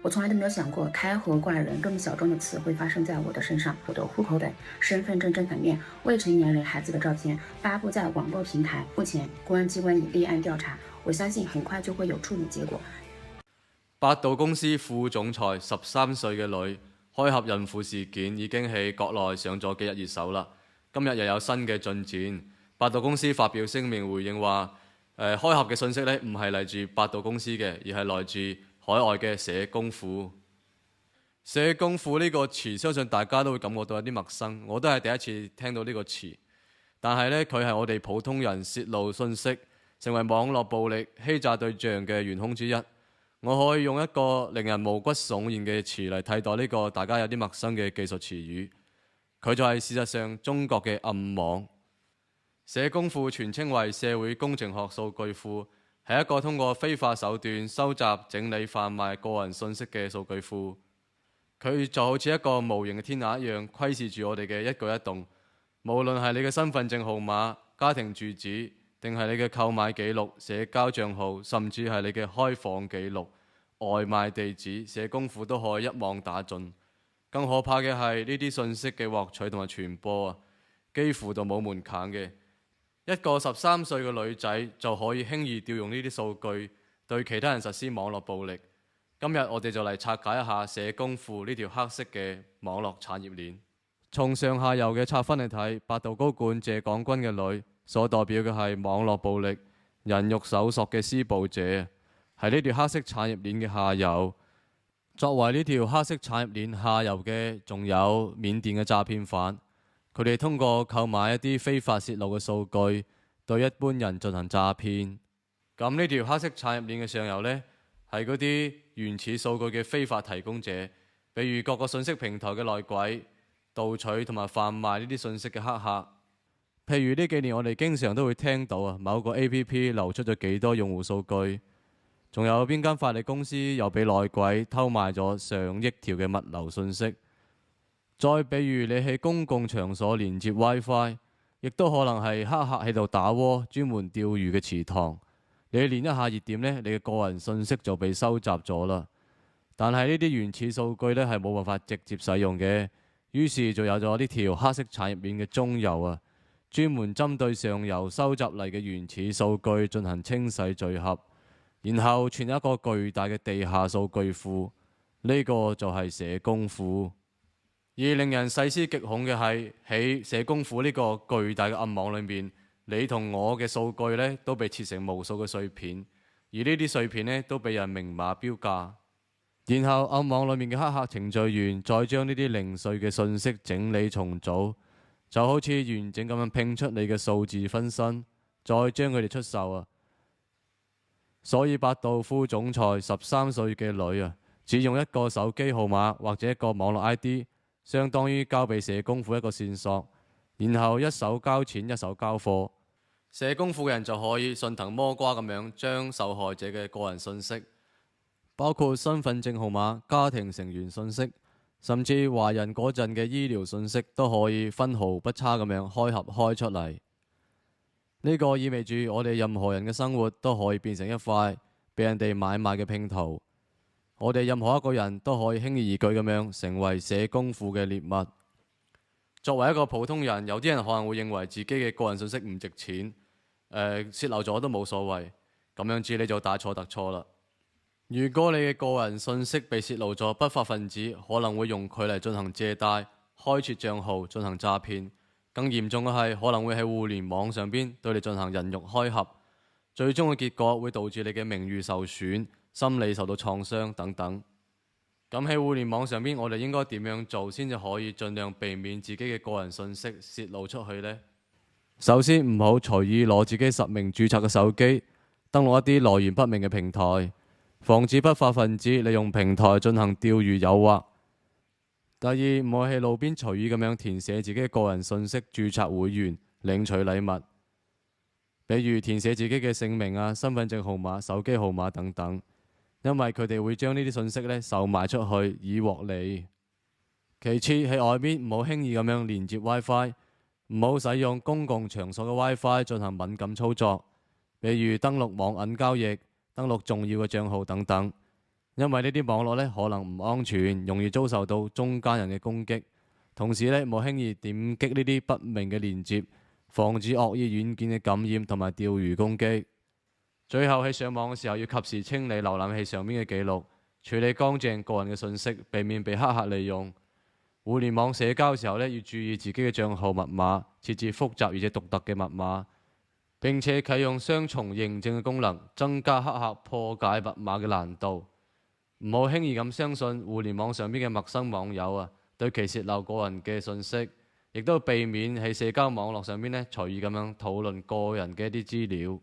我从来都没有想过开合怪人这么小众的词会发生在我的身上。我的户口本、身份证正反面、未成年人孩子的照片发布在网络平台，目前公安机關已立案調查，我相信很快就會有處理結果。百度公司副總裁13歲嘅女開盒孕婦事件已經喺國內上咗幾日熱搜啦。今日又有新嘅進展，百度公司發表聲明回應話，開盒嘅信息呢唔係嚟自百度公司嘅，而係來自海外嘅社工庫。社工庫呢個詞，相信大家都會感覺到有啲陌生，我都係第一次聽到呢個詞。但係呢，佢係我哋普通人泄露信息，成為網絡暴力欺詐對象嘅元兇之一。我可以用一個令人毛骨悚然嘅詞嚟替代呢個大家有啲陌生嘅技術詞語，佢就係事實上中國嘅暗網。社工庫全稱為社會工程學數據庫，係一個通過非法手段收集、整理、販賣個人信息嘅數據庫。佢就好似一個無形嘅天眼一樣，窺視住我哋嘅一舉一動。無論係你嘅身份證號碼、家庭住址，定係你嘅購買記錄、社交帳號，甚至係你嘅開房記錄、外賣地址，社工庫都可以一網打盡。更可怕嘅係呢啲信息嘅獲取同埋傳播啊，幾乎就冇門檻嘅。一個13歲嘅女仔就可以輕易調用呢啲數據對其他人實施網絡暴力。今日我哋就嚟拆解一下社工庫呢條黑色嘅網絡產業鏈。從上下游嘅拆分嚟睇，百度高管謝廣軍嘅女所代表嘅係網絡暴力、人肉搜索嘅施暴者，係呢條黑色產業鏈嘅下游。作為呢條黑色產業鏈下游嘅，仲有緬甸嘅詐騙犯。佢哋通過購買一啲非法泄露嘅數據，對一般人進行詐騙。咁呢條黑色產業鏈嘅上游呢，係嗰啲原始數據嘅非法提供者，比如各個信息平台嘅內鬼、盜取同埋販賣呢啲信息嘅黑客。譬如呢幾年我哋經常都會聽到啊，某個 APP 流出咗幾多用戶數據，仲有邊間快遞公司又俾內鬼偷賣咗上億條嘅物流信息。再比如你喺公共場所連接 WiFi， 亦都可能係黑客喺度打窩，專門釣魚嘅池塘。你連一下熱點呢，你嘅個人信息就被收集咗啦。但係呢啲原始數據呢，係冇辦法直接使用嘅，於是就有咗呢條黑色產業鏈嘅中游啊，專門針對上游收集嚟嘅原始數據進行清洗聚合，然後存一個巨大嘅地下數據庫，呢個就係社工庫。而令人細思極恐嘅係，喺社工庫呢個巨大嘅暗網裏面，你同我嘅數據呢都被切成無數嘅碎片，而呢啲碎片呢都被人明碼標價，然後暗網裏面嘅黑客程序員再將呢啲零碎嘅信息整理重組，就好似完整咁樣拼出你嘅數字分身，再將佢哋出售啊！所以百度副總裁13歲嘅女啊，只用一個手機號碼或者一個網絡 ID，相當於交俾社工庫一個線索，然後一手交錢一手交貨，社工庫嘅人就可以順藤摸瓜咁樣將受害者嘅個人信息，包括身份證號碼、家庭成員信息，甚至懷孕嗰陣嘅醫療信息，都可以分毫不差咁樣開盒開出嚟。呢個意味住我哋任何人嘅生活都可以變成一塊俾人哋買賣嘅拼圖。我哋任何一個人都可以輕而易舉咁樣成為社工庫嘅獵物。作為一個普通人，有啲人可能會認為自己嘅個人信息唔值錢，泄漏咗都冇所謂。咁樣子你就大錯特錯啦。如果你嘅個人信息被泄露咗，不法分子可能會用佢嚟進行借貸、開設帳號、進行詐騙。更嚴重嘅係，可能會喺互聯網上邊對你進行人肉開盒，最終嘅結果會導致你嘅名譽受損、心理受到創傷等等。咁喺互聯網上邊，我哋應該點樣做先至可以盡量避免自己嘅個人信息泄露出去呢？首先唔好隨意攞自己實名註冊嘅手機登錄一啲來源不明嘅平台，防止不法分子利用平台進行釣魚誘惑。第二，唔好喺路邊隨意咁樣填寫自己嘅個人信息註冊會員、領取禮物，比如填寫自己嘅姓名啊、身份證號碼、手機號碼等等，因為佢哋會將呢啲信息呢售賣出去以獲利。其次，喺外面唔好輕易咁樣連接 WiFi， 唔好使用公共場所嘅 WiFi 進行敏感操作，比如登錄網銀交易、登錄重要嘅帳號等等。因為呢啲網絡咧可能唔安全，容易遭受到中間人嘅攻擊。同時咧，冇輕易點擊呢啲不明嘅鏈接，防止惡意軟件嘅感染同埋釣魚攻擊。最後喺上網嘅時候要及時清理瀏覽器上面嘅記錄，處理乾淨個人嘅信息，避免被黑客利用。互聯網社交嘅時候咧，要注意自己嘅帳號密碼，設置複雜而且獨特嘅密碼，並且啟用雙重認證嘅功能，增加黑客破解密碼嘅難度。唔好輕易咁相信互聯網上邊嘅陌生網友啊，對其泄露個人嘅信息，亦都避免喺社交網絡上邊咧隨意咁樣討論個人嘅一啲資料。